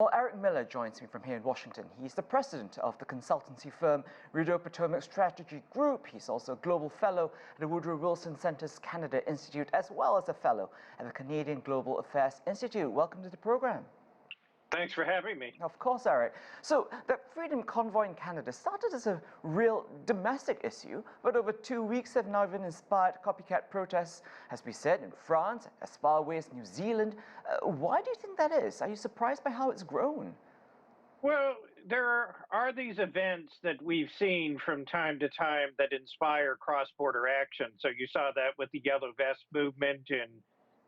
Well, Eric Miller joins me from here in Washington. He's the president of the consultancy firm Rideau Potomac Strategy Group. He's also a global fellow at the Woodrow Wilson Center's Canada Institute, as well as a fellow at the Canadian Global Affairs Institute. Welcome to the program. Thanks for having me. Of course, Eric. So, the Freedom Convoy in Canada started as a real domestic issue, but over 2 weeks have now been inspired copycat protests, as we said, in France, as far away as New Zealand. Why do you think that is? Are you surprised by how it's grown? Well, there are these events that we've seen from time to time that inspire cross-border action. So you saw that with the Yellow Vest movement in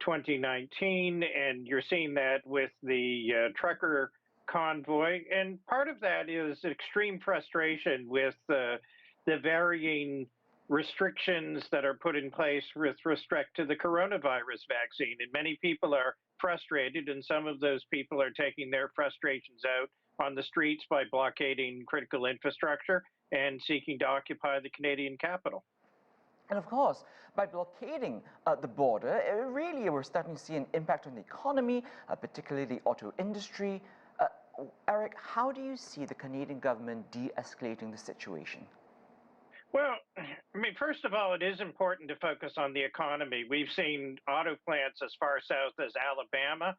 2019, and you're seeing that with the trucker convoy. And part of that is extreme frustration with the varying restrictions that are put in place with respect to the coronavirus vaccine. And many people are frustrated, and some of those people are taking their frustrations out on the streets by blockading critical infrastructure and seeking to occupy the Canadian capital. And of course, by blockading the border, really we're starting to see an impact on the economy, particularly the auto industry. Eric, how do you see the Canadian government de-escalating the situation? Well, I mean, first of all, it is important to focus on the economy. We've seen auto plants as far south as Alabama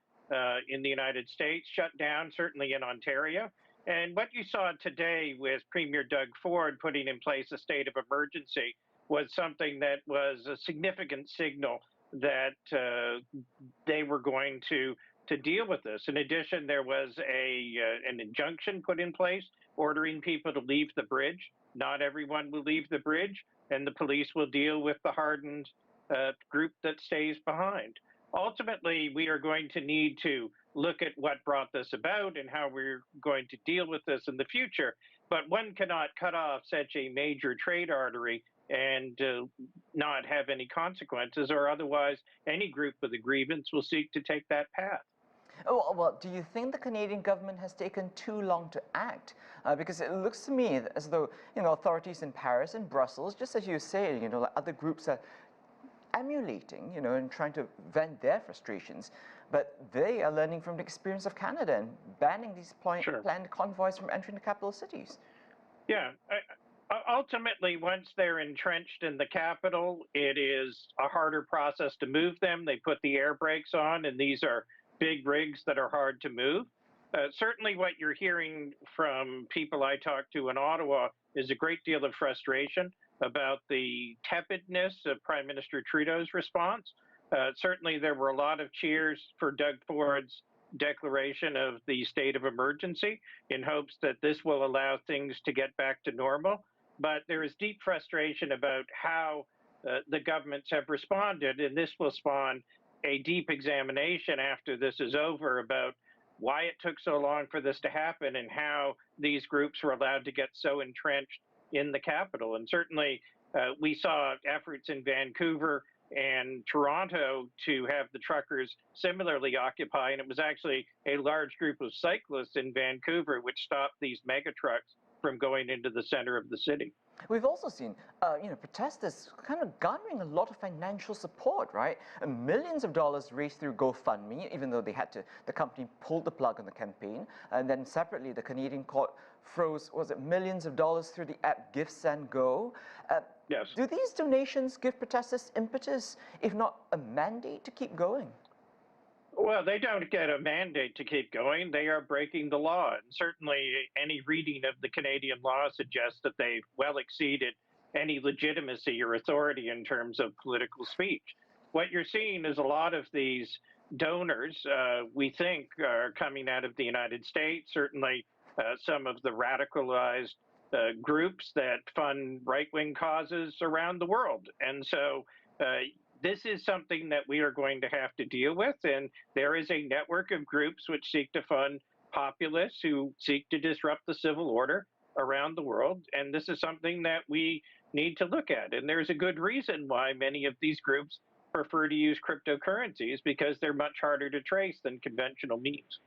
in the United States shut down, certainly in Ontario. And what you saw today with Premier Doug Ford putting in place a state of emergency was something that was a significant signal that they were going to deal with this. In addition, there was an injunction put in place ordering people to leave the bridge. Not everyone will leave the bridge, and the police will deal with the hardened group that stays behind. Ultimately, we are going to need to look at what brought this about and how we're going to deal with this in the future. But one cannot cut off such a major trade artery and not have any consequences, or otherwise any group with a grievance will seek to take that path. Oh, well, do you think the Canadian government has taken too long to act? Because it looks to me as though, authorities in Paris and Brussels, just as you say, like other groups are emulating, and trying to vent their frustrations, but they are learning from the experience of Canada and banning these planned convoys from entering the capital cities. Yeah. Ultimately, once they're entrenched in the capital, it is a harder process to move them. They put the air brakes on, and these are big rigs that are hard to move. Certainly what you're hearing from people I talk to in Ottawa is a great deal of frustration about the tepidness of Prime Minister Trudeau's response. Certainly there were a lot of cheers for Doug Ford's declaration of the state of emergency in hopes that this will allow things to get back to normal. But there is deep frustration about how the governments have responded, and this will spawn a deep examination after this is over about why it took so long for this to happen and how these groups were allowed to get so entrenched in the capital. And certainly we saw efforts in Vancouver and Toronto to have the truckers similarly occupy, and it was actually a large group of cyclists in Vancouver which stopped these mega trucks from going into the center of the city. We've also seen, protesters kind of garnering a lot of financial support, right? And millions of dollars raised through Gofundme, even though the company pulled the plug on the campaign. And then separately, the Canadian court froze, was it millions of dollars through the app GiveSendGo? Yes. Do these donations give protesters impetus, if not a mandate, to keep going? Well, they don't get a mandate to keep going. They are breaking the law. And certainly any reading of the Canadian law suggests that they've well exceeded any legitimacy or authority in terms of political speech. What you're seeing is a lot of these donors, we think, are coming out of the United States, certainly some of the radicalized groups that fund right-wing causes around the world. And so this is something that we are going to have to deal with, and there is a network of groups which seek to fund populists who seek to disrupt the civil order around the world, and this is something that we need to look at. And there's a good reason why many of these groups prefer to use cryptocurrencies, because they're much harder to trace than conventional means.